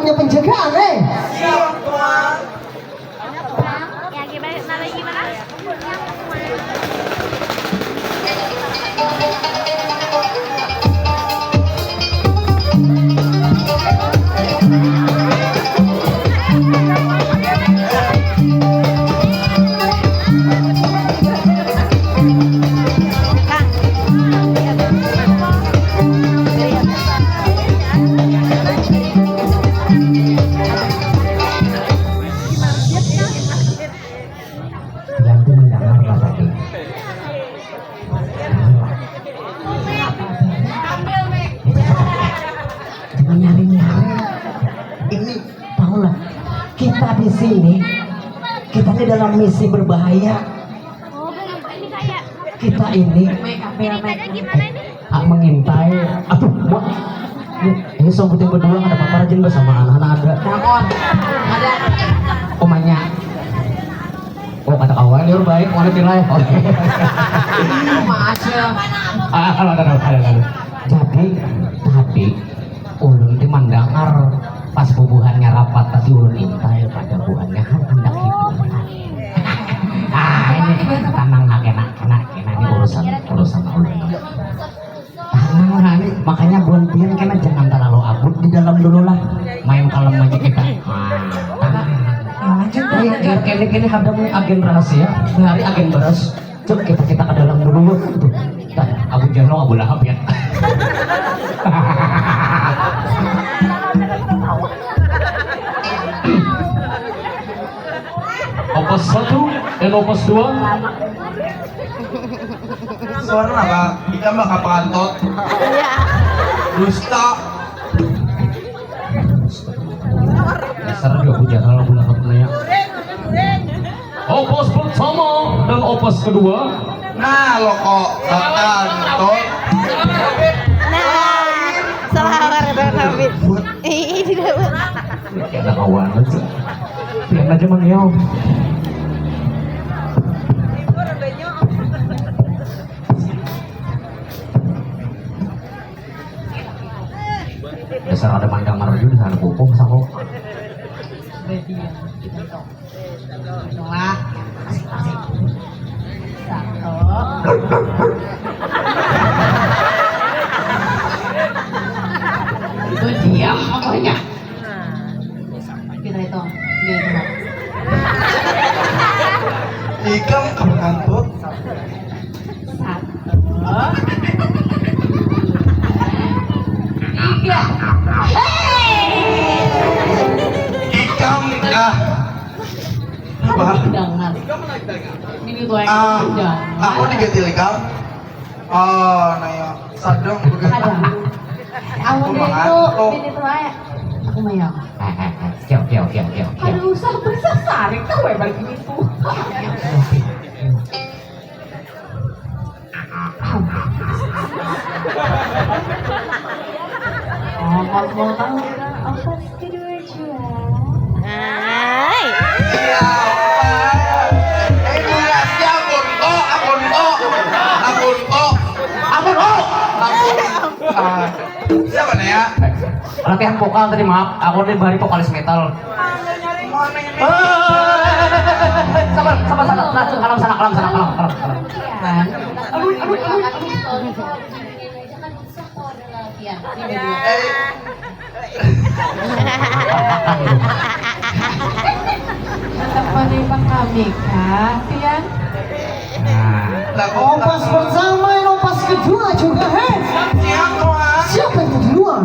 punya penjagaan, Siap, Tuan. Ya gimana? Yanti mendengarlah tadi. Jangan nyari-nyari. Ini tahulah kita di sini, kita ini dalam misi berbahaya. Oh, ini kayak Kita ini ceritanya gimana ini? mengintai. Aduh, Mak. Ini sombutin berdua ada papa rajin bersama anak-anak ada. Nakon. Ada. Omanya. Oh kata kawan liur baik, mau nilai. Masya. Ada. Jadi tadi ulun di mandangar pas bubuhannya rapat tadi ulun intai pada buhannya hendak hiburan. Ini tenang enak ini urusan ulun. Tenang ini makanya buan pian kena jangan terlalu abut di dalam dulu lah. Main kalem aja kita. Kini hadamnya agen rahasia, hari agen beras. Cuk kita ke dalam dulu yuk. Tuh, Abu Jahal, Abu Lahab ya. Opas 1 dan opas 2. Suara apa? Kita mah kapantot. Iya. Dusta. Dasar dia Abu Jahal, Abu Lahab nanya. Opas pertama dan opas kedua. Nah, lo kok kapantot. Nah, salah orang Habib. Ini dapat. Ada kawan aja. Pian aja mangyau. Dasar ada mandang maraju di sana pupuk sako. Wah. Itu dia pokoknya. Kita itu. Ikam kapantot. Ikam aku diganti lekal. Oh, nah ya, sadong begitu. Aku mangantuk. itu aja. Aku mayang. Kiau. Aduh, usah sarik tuh balik gitu. Oh, kalau mau tahu apa kedua jual? Hai. Iya, Pak. Durasi akun siapa nih ya? Latihan vokal tadi maaf, aku nih bari vokalis metal. Sabar. Kalam sana. Apa nih Pak kami kah, Pian? Opas pertama dan opas kedua juga, Siapa itu di luar?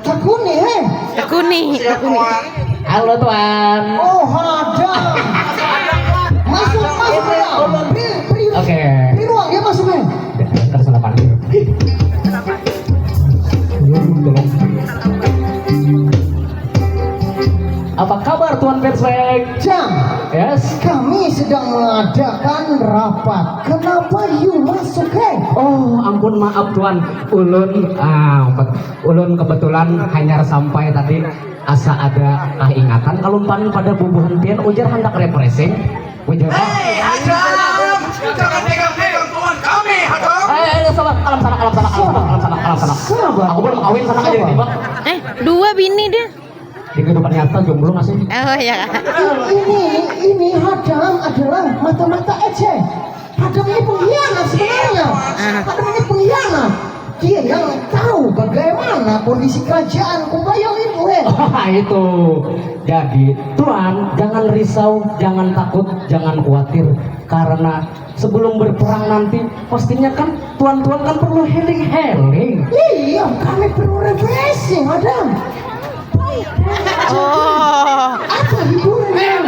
Takuni, Tekuni. Halo tuan. Oh, ada. Masuk. Oke. Beri ruang, dia masuk, Tersalah panggil. Apa kabar Tuan Persweg? Jam, Yes. kami sedang mengadakan rapat. Kenapa you masuk, Oh, ampun maaf Tuan. Ulun kebetulan hanya sampai tadi asa ada ingatan kalau paling pada bubuhan pian ujar hendak refreshing. Ujar. Adam, jangan pegang Tuhan kami, Adam. Sabar, kalam sana. sana. Sabar. Aku belum kawin sana aja tiba. Dua bini dia. Di kehidupan nyata jomblo masih. Oh ya. Ini Hadam adalah mata-mata eceh. Hadam ini pengkhianat sebenarnya. Hadam ini pengkhianat. Dia yang tahu bagaimana kondisi kerajaan Kumbayong itu. Itu. Jadi Tuan jangan risau, jangan takut, jangan khawatir karena sebelum berperang nanti pastinya kan Tuan-tuan kan perlu healing. Iya, kami perlu refreshing, Hadam. Oh. Apa hiburan?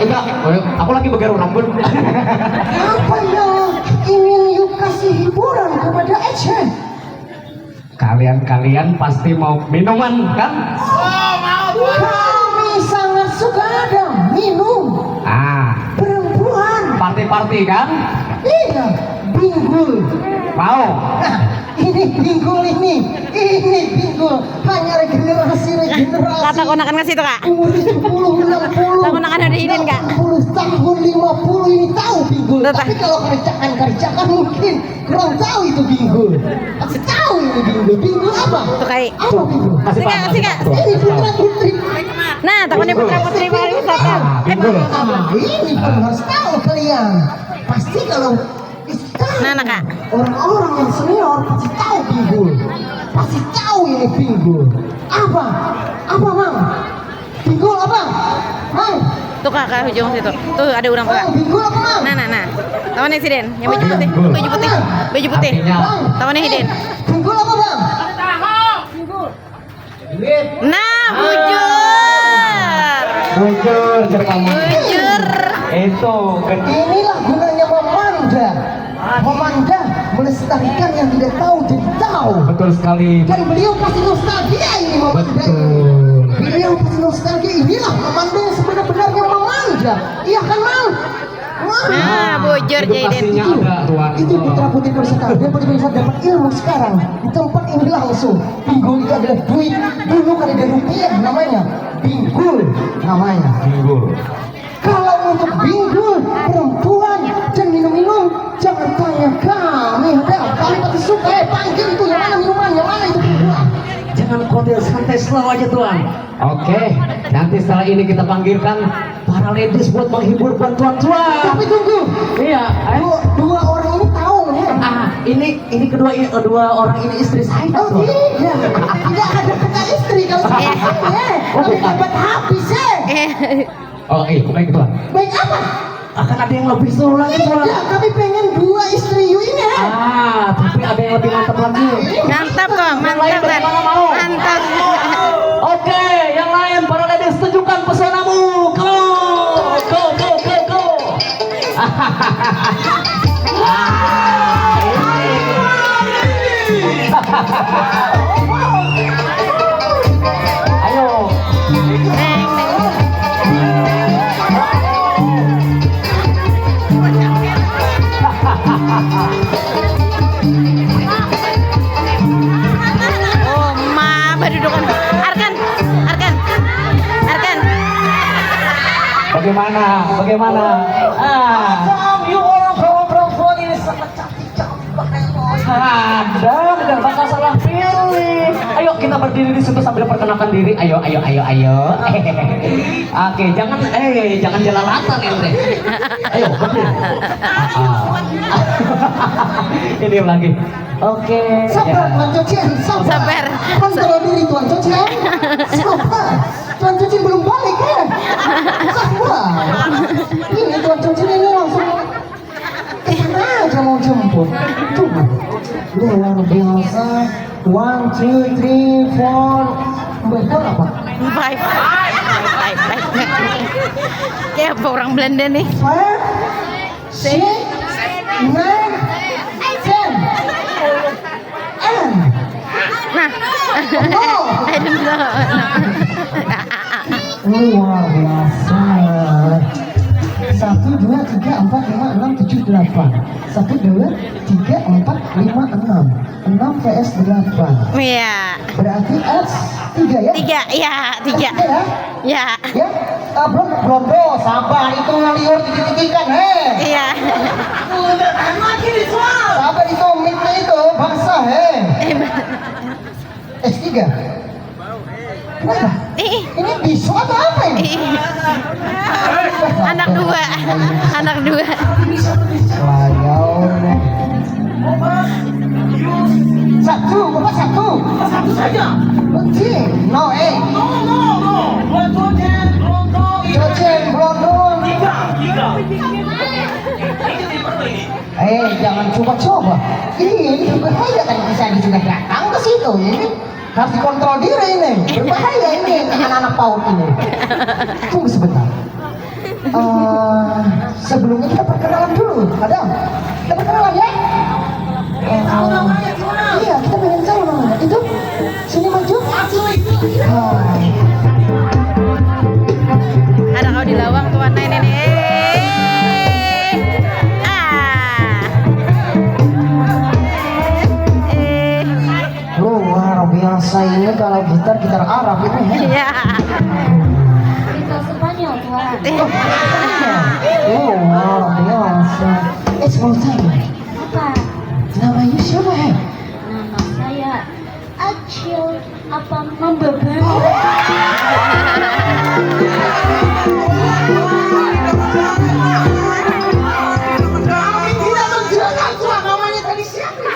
Enggak, aku lagi bergaruk rambut. Apa yang ingin you kasih hiburan kepada Ece? Kalian pasti mau minuman kan? Kami sangat suka ada minum perempuan. Party kan? Iya, binggul. Mau? Ini binggul ini binggul. Hanya regenerasi. Kata aku akan ngasih tuh kak. Umur 10, 60. Aku akan ada izin kak. 60 tahun, 50 ini tahu binggul. Tuh, Tapi kalau kerjakan mungkin kurang tahu itu binggul. Tapi tahu ini binggul. Binggul apa? Tuh kayak. Apa binggul? Kasih Kak, kasih kak. Ini putra putri. Nah, takutnya putra putri pariwisata. Binggul. Ini pun harus tahu kalian. Pasti kalau Nah, kak. orang-orang yang senior pasti tahu binggul. Pasti tahu ini binggul. Apa? Apa, Mang? Binggul apa? Mang? Tuh kak, ke ujung situ. Tuh ada orang tuh kak. Binggul apa, Mang? Nah. Tawannya si Den, yang baju putih. Baju putih. Artinya Tawannya Hiden. Binggul apa, Bang? Nah, bujur. bujur kamu. Bujur. Itu Inilah gunanya memandang, melestarikan yang tidak tahu jadi tahu. betul sekali. Dan beliau pasti nostalgia ini memandang. Betul. Beliau pasti nostalgia. Inilah memandang yang sebenar-benarnya memandang. Iya kan, Mang? Nah, bujur Jaden. Edukasinya ada Tuan. Itu putra putri peserta. Dia putri peserta dapat ilmu sekarang di tempat ini langsung. Binggul itu adalah duit. Dulu kan ada rupiah namanya. Binggul namanya. Binggul. Kalau untuk binggul, perempuan dan minum-minum, jangan tanya kami. Kami pasti suka. Panggil itu yang mana minuman, yang mana itu binggul. Jangan kode santai slow aja Tuan. Oke, nanti setelah ini kita panggilkan para ladies buat menghibur bantuan Tuan. Tapi tunggu. Iya, Dua orang ini tahu ya? ini kedua orang ini istri saya. Oh Tuan. tidak, tidak ada kata istri kalau saya. Kami dapat habis Oh iya, baik Tuan. Baik apa? Akan ada yang lebih seru lagi Tuan. Tidak, kami pengen dua istri you ini. Tapi ada yang lebih mantap lagi. Mantap kok, mantap kan. Mantap. Oke, yang lain para ladies tunjukkan pesonamu. Go. Ayo. Oh, ma, berdudukan. Arkan. Bagaimana? You orang perempuan ini sangat cantik pakai bos. Ada, tidak bakal salah pilih. Ayo kita berdiri di situ sambil perkenalkan diri. Ayo. Oke, jangan jelalatan ente. Ayo, berdiri. Ini lagi. Oke. Sabar, Tuan Cocen, Sabar. Kontrol diri, Tuan Cocen. Sabar. Tuan Cocen belum balik ya? Sabar. Ini Tuan Cocen ini langsung kesana aja mau jemput. Tunggu. Luar biasa. 1, 2, 3, 4. Betul apa? Bye. Kayak apa orang Belanda nih? 5, 6, 9, 10. Nah. Oh. I don't know. Luar biasa. 1, 2, 3, 4, 5, 6, 7, 8. 1, 2, 3, 4, 5, 6. 6, PS 8. Iya. Berarti S 3 ya? 3, ya, 3. S 3 ya? Ya. Ya? Belum bro, sabar itu ngaliur titik-titik kan, Iya. Sabar itu mitnya itu bangsa, S3. Kenapa? Ini bisu atau apa ini? Anak 2. Anak 2. Wayau. Satu, Bapak satu. Satu saja. Penting. No, Cocen, blondon. Jangan coba-coba. Ini berbahaya kan bisa sudah datang ke situ ini. Harus dikontrol diri ini. Berbahaya ini anak-anak PAUD ini. Tunggu sebentar. Sebelumnya kita perkenalan dulu, Adam. Kita perkenalan ya. Iya, kita pengen tahu namanya. Itu sini maju. Ada kau di lawang tuan ini nih. Luar biasa ini kalau gitar Arab ini. Iya. Kita Spanyol, Tuan. Luar biasa. Mau tanya, Apa? namanya siapa Nama saya Acil apa Membebe.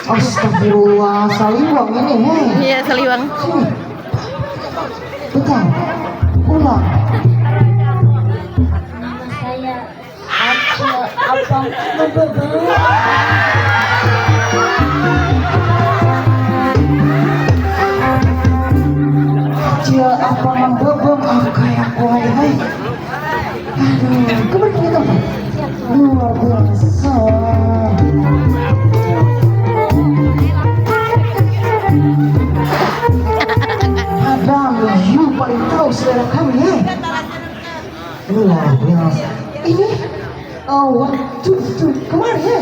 Astagfirullah, Saliwang ini, Iya, Seliwang. Sini. Bentar, ulang. Nama saya Acil apa Membebe. Kecil apa membebem, kayak hai. Aduh, kemarin kita luar biasa. Adam, you paling tahu selera kami ya. Luar biasa. Ini, kemarin ya.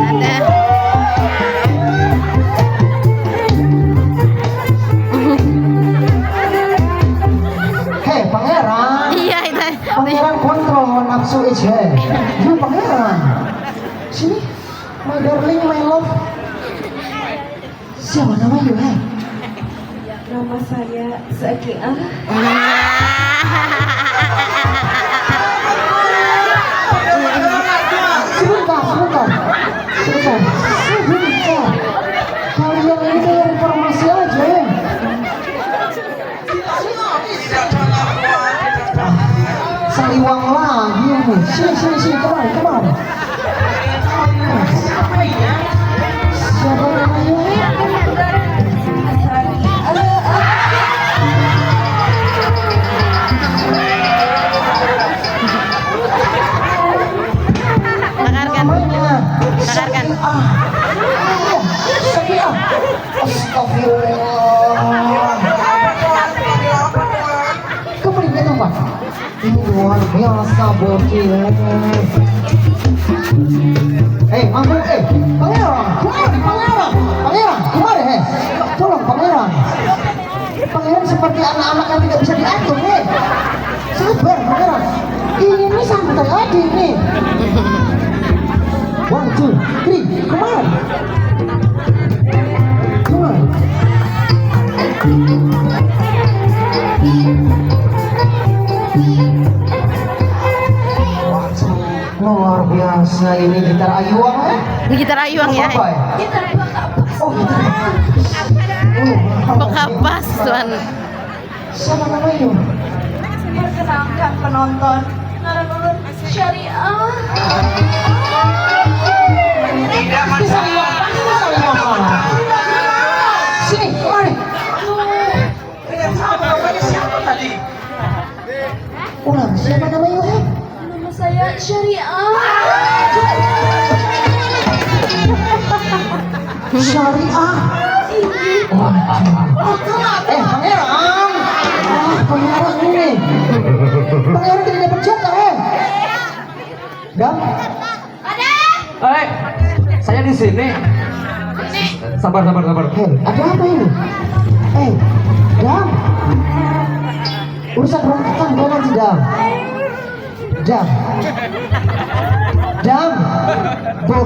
Ada. Hei, pangeran. Iya, itu. Pangeran kontrol nafsu aja. You pangeran. Sini, my darling, my love. Siapa nama you, Nama saya Zakiah. Sebentar. Kalian ini kayak informasi aja ya. Saliwang lagi nih. Sini, kemari. Siapa namanya? Dengarkan. Dengarkan. Sakiah. Astagfirullah. Kembali ke tempat. Ini luar biasa bocil. Pangeran, kemari, tolong pangeran. Pangeran seperti anak-anak yang tidak bisa diatur, sabar pangeran. Ini santai aja nih. 1, 2, 3, kemari. Luar biasa ini gitar Ayuang Ini gitar Ayuang ya. Apa ya? Oh, gitar Bekapas, Tuan. Siapa namanya? Perkenalkan penonton Narunulun Syariah. Sini, kemari. Siapa tadi? Ulang, siapa namanya? Nama saya Syariah. Syariah. Pangeran. Pangeran ini. Pangeran tidak dapat jatah, Dam. Saya di sini. Sabar. Hei, ada apa ini? Hei, Dam. Urusan rumah tangga nanti, Dam. Dam. Boh,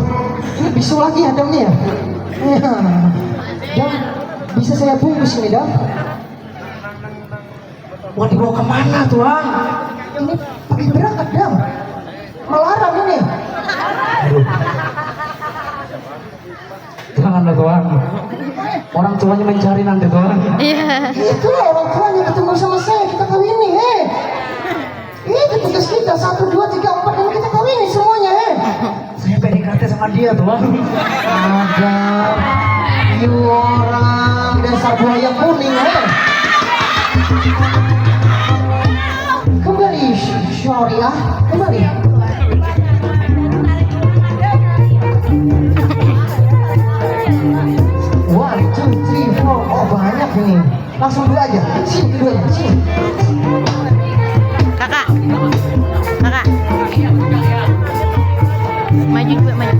ini bisu lagi ya, Dam nih ya? Iya. Dam, bisa saya bungkus ini, Dam? Mau dibawa kemana tuan? Ini pakai berangkat, Dam. Melarang ini. Janganlah tuan. Orang tuanya mencari nanti tuan. Iya. Itulah orang tuanya ketemu sama saya, kita kawini, Itu tugas kita, 1, 2, 3, 4, 5, kita kawini semuanya, Saya PDKT sama dia tuan. Ada, you orang dasar buaya kuning, Kembali, Syariah, kembali. One, two, three, four. Oh banyak ini. Langsung dulu aja. Sini keduanya, sini. Kakak. Maju juga maju.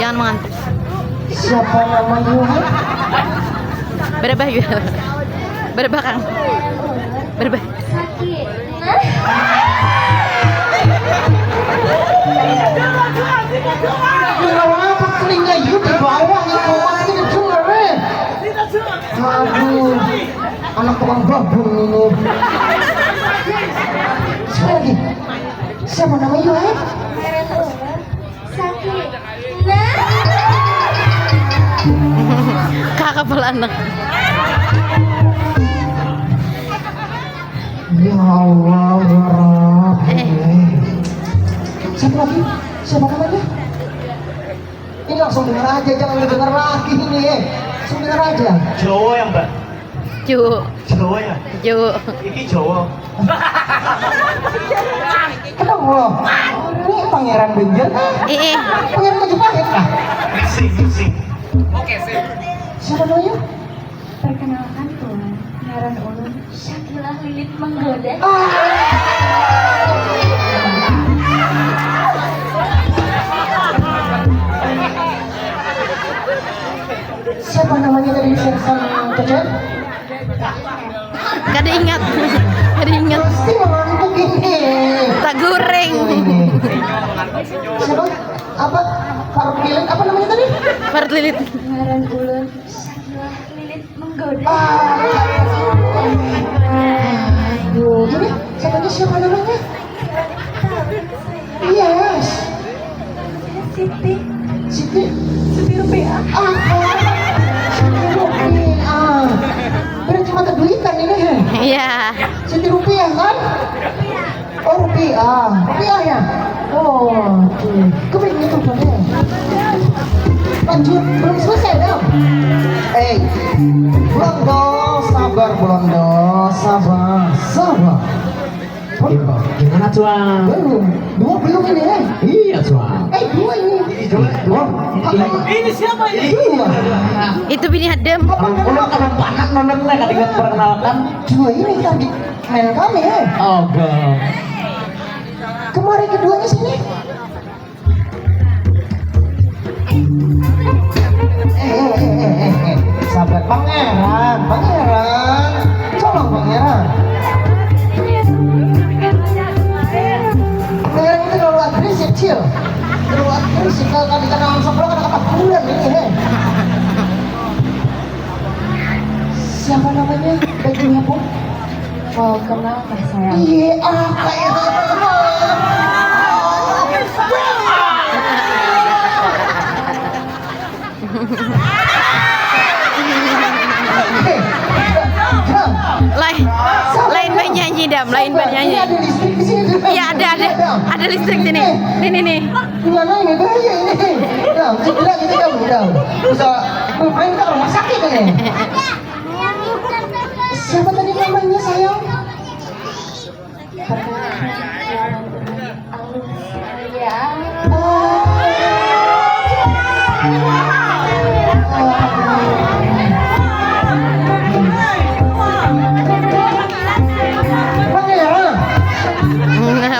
Jangan mengantuk. Siapa namanya? Berebah juga. Berebah Kang. Berebah. Sakit. Kenapa telinga you di bawah itu masih didengar, Aduh, anak tukang babon ini. Sekali lagi. Siapa nama you, Sakit. Kakak kepala anak. Ya Allah, ya Rabbi. Siapa lagi? Siapa namanya? Ini langsung dengar aja, jangan dengar lagi ini, Langsung dengar aja. Jawa ya mbak? Jawa ya? Iki Jawa. Kenapa lo? Ini Pangeran Benjer kah? Pangeran Majapahit kah? Mixing. Siapa namanya? Perkenalkan Tuan, Ngaran Ulun, Syakilah Lilit Menggoda. Siapa namanya dari Sersan Cecep? Gak ada ingat. Pasti mengantuk ini. Tak goreng. Siapa? Apa? Faruk Lilit, apa namanya tadi? Faruk Lilit. Ngaran Ulun, Syakilah Lilit Menggoda. Aduh, ini siapa namanya? Yes. Siti, Siti. Siti Rupiah. Siti Rupiah. Berarti mata duitan ini, Iya. Siti Rupiah kan? Oh Rupiah ya? Oh, oke. Kebalik itu boleh. Lanjut, belum selesai dong. Blondo, sabar. Gimana tuan? Belum ini, Iya tuan. dua ini. Ini siapa ini? Dua. Itu bini Hadem. Kalau panas nontonnya kan ingat perkenalkan. Dua ini tadi main kami, Oh god. Kemarin keduanya sini. Sabar, Pangeran. Tolong Pangeran. Pangeran itu terlalu agresif, Cil. Terlalu agresif. Kalau dikata orang sebelah kata bulan ini, Siapa namanya? Bajunya pun? Oh, kenal Kak sayang? Iya, kayak Lain bernyanyi Dam, lain bernyanyi. Ada listrik di sini. Iya ada listrik sini. Nih. Gimana ini bahaya ini? Cedera gitu kamu, bisa main ke rumah sakit ini. Siapa tadi namanya sayang?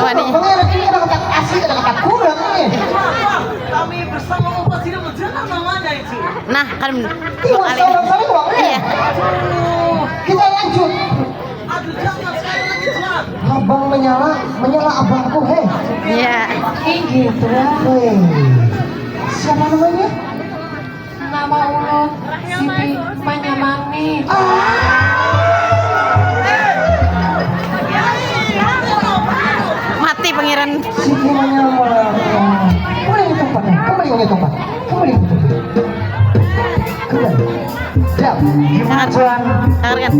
Pangeran ini ada kata asli, ada kata kurang ini. Kami bersama Bapak tidak berjalan namanya. Nah, kan Tiwas kali. orang saling uang ya. Iya. Kita lanjut. Abang menyala abangku, heh. Iya. Gitu ya. Hei, siapa namanya? Nama ulo Siti Manyamani. Mati pangeran. Siti menyala. Kembali ke tempatnya. Kembali ke tempat. Kembali ke tempat. Kembali. Diam. Sangat Tuan. sangat kan.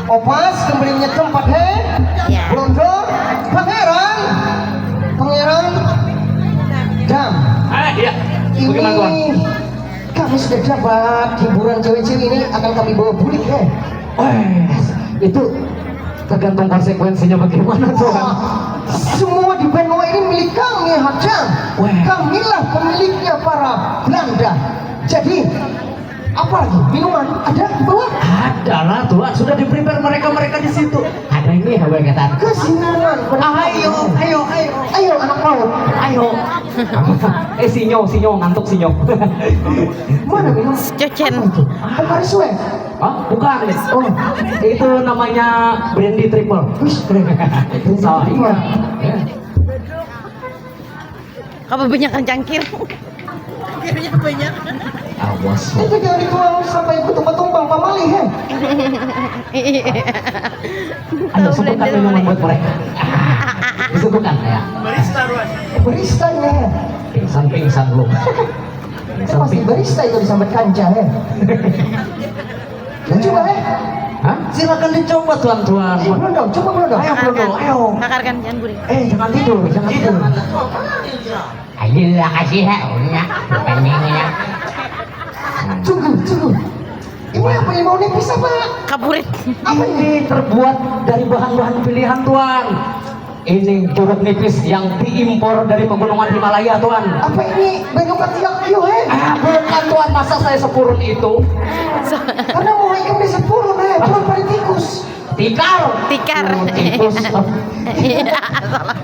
Opas kembali ke tempat, heh. Iya. Blondo. Pangeran. Dam. Iya. Bagaimana tuan? Ini kami sudah dapat hiburan cewek-cewek ini akan kami bawa pulik ya. Itu tergantung konsekuensinya bagaimana tuan. Semua di Benoa ini milik kami Hadam. Wah. Kamilah pemiliknya para Belanda. Jadi apa lagi? Minuman ada di bawah? Ada lah tuan, sudah di prepare mereka di situ. Ada ini ya kata. Kesinan. Ayo anak laut. Ayo. Sinyo ngantuk sinyo. Mana minum? Cocen. Pokari Sue. Hah? Bukan. Oh, itu namanya brandy triple. Salah iya. Ya. Apa banyak kan cangkir? Awas. Itu jangan dituang sampai tumpang-tumpang pamali he. Ayo sebutkan minuman buat mereka. Disebutkan ya. Barista ya. Pingsan lu. Itu pasti barista itu disambat kanca he. Dan coba he. Hah? Silakan dicoba tuan-tuan. Belum dong, coba belum dong. Ayo Bruno, ayo. Bakar kan jangan gurih. Jangan tidur. Ayolah kasih ya, pendingnya. Tunggu. Ini apa yang mau nipis apa? Kapurit. Apa ini? Ini terbuat dari bahan-bahan pilihan tuan. Ini jeruk nipis yang diimpor dari pegunungan Himalaya tuan. Apa ini? Bengkok ketiak yuk he. Bukan tuan, masa saya sepurun itu. Karena mau ikan di sepuluh he. Tuan pada tikus. Tikar. Tikus. Iya, salah.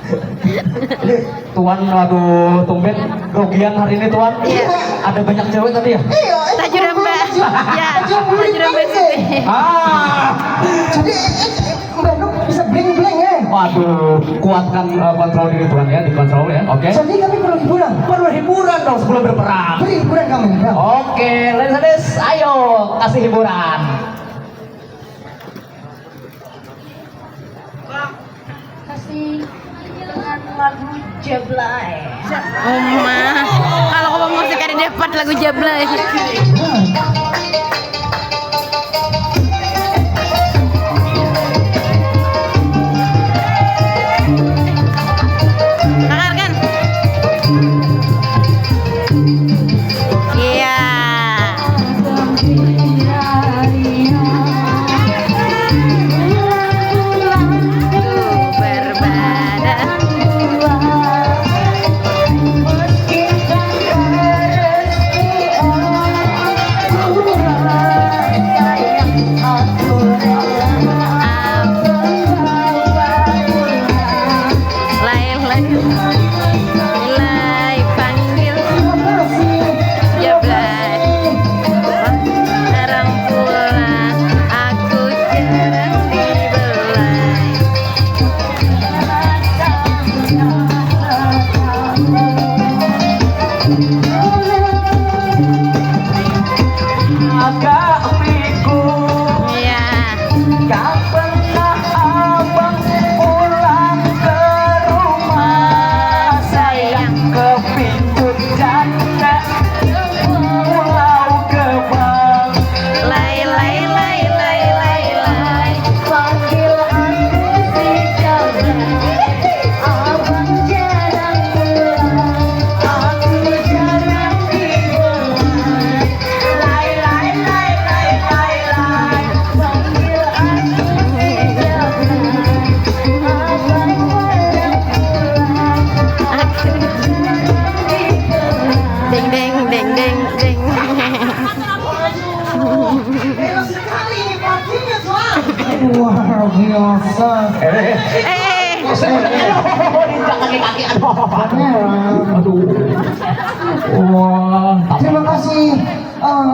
Tuan, aduh, tumben grogian hari ini tuan. Iya. Ada banyak cewek tadi ya. Iya. Tajur Mbak. Ya, tajur Mbak sih. Jadi Mbak Nuk bisa bling-bling he. Waduh, kuatkan kontrol diri tuan ya, dikontrol ya, oke? Jadi kami perlu hiburan. Perlu hiburan dong sebelum berperang. Beri hiburan kami. Ya. Oke, ladies, ayo kasih hiburan. Kasih dengan lagu Jeblay. Kalau kamu musik ada dapat lagu Jablay. Bakar kan? Iya. Berbadan. Nilai panggil Jablay. Jarang pulang, aku jarang dibelai. Agak pikun. Iya. Gak pernah abang pulang ke rumah. Sayang ke pintu janda pulau Gebang. Lay. Panggil aku si Jeblay. Abang jarang pulang, aku jarang dibelai. Lay. Panggil aku si Jeblay. Abang jarang pulang, Deng. Luar biasa. Injak kaki-kaki, aduh. Pangeran. Aduh. Wah, Terima kasih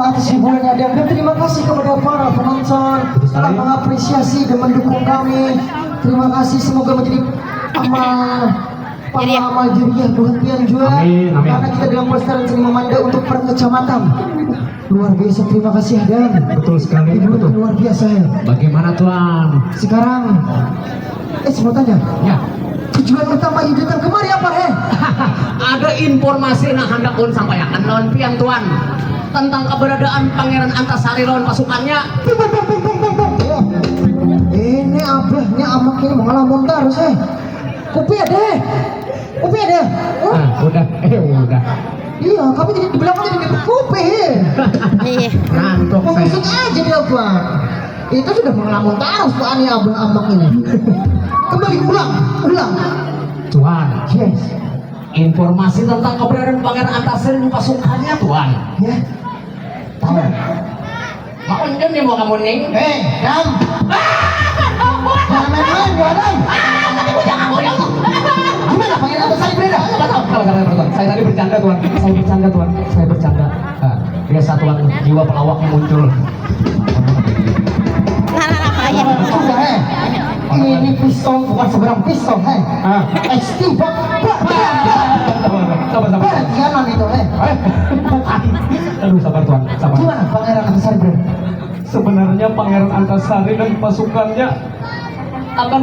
atas hiburannya dan terima kasih kepada para penonton telah mengapresiasi dan mendukung kami. Terima kasih, semoga menjadi amal jariah buat pian juga. Amin, amin. Karena kita dalam pelestarian seni memanda untuk per kecamatan. Luar biasa, terima kasih Adam. betul sekali. Hiburan luar biasa ya. Bagaimana Tuan? Sekarang, saya mau tanya, Ya. tujuan utama hidup kemari apa Ada informasi nah hendak pun sampaikan lawan pian Tuan tentang keberadaan Pangeran Antasari lawan pasukannya. Ini abahnya amak ini mengalamun terus Kopi ada. Udah. Iya, kami jadi di belakang jadi kopi. Iya. Ngantuk saya. Mengusut aja dia Pak. Itu sudah mengalamun terus Pak ini abah amak ini. Kembali ulang. Tuan, Yes. informasi tentang keberadaan Pangeran Antasari dan pasukannya Tuan. Ya. Tahu. Mau kan nih mau kamu nih? Dam. Jangan main-main, gua Dam. Gimana Pangeran Antasari berada? Saya tadi bercanda Tuan. Saya bercanda. Biasa Tuan, jiwa pelawaknya muncul. Nah, aja. Sudah ini pistol bukan seberang pistol XT Pak. Sabar. Perhatianan itu Aduh, sabar Tuan, sabar. Gimana Pangeran Antasari berada? Sebenarnya Pangeran Antasari dan pasukannya akan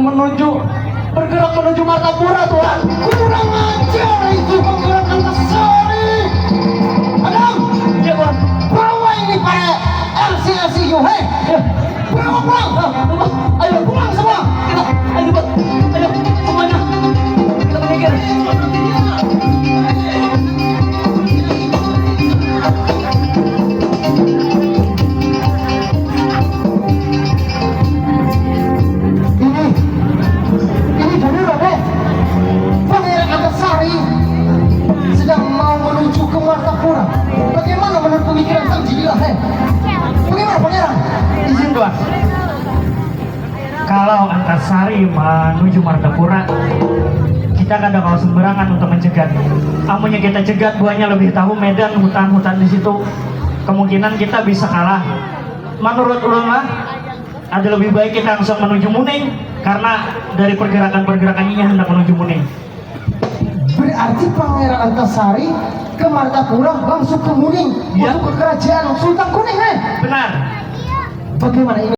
bergerak menuju Martapura Tuan. Kurang ajar itu Pangeran Antasari. Adam, Iya Tuan. bawa ini pada LCLCU pulang. Ayo pulang semua. Ayo semuanya kita menyingkir. Ini darurat Pangeran Antasari sedang mau menuju ke Martapura. Bagaimana menurut pemikiran Sang Jidilah Bagaimana Pangeran? Izin Tuan. Kalau Antasari menuju Martapura, kita kadang kalau sembarangan untuk mencegat. Amunnya kita cegat, buahnya lebih tahu medan hutan-hutan di situ. Kemungkinan kita bisa kalah. Menurut ulama, ada lebih baik kita langsung menuju Muning karena dari pergerakan-pergerakannya hendak menuju Muning. Berarti Pangeran Antasari ke Martapura langsung ke Muning Ya. untuk ke kerajaan Sultan Kuning Benar. Bagaimana ini?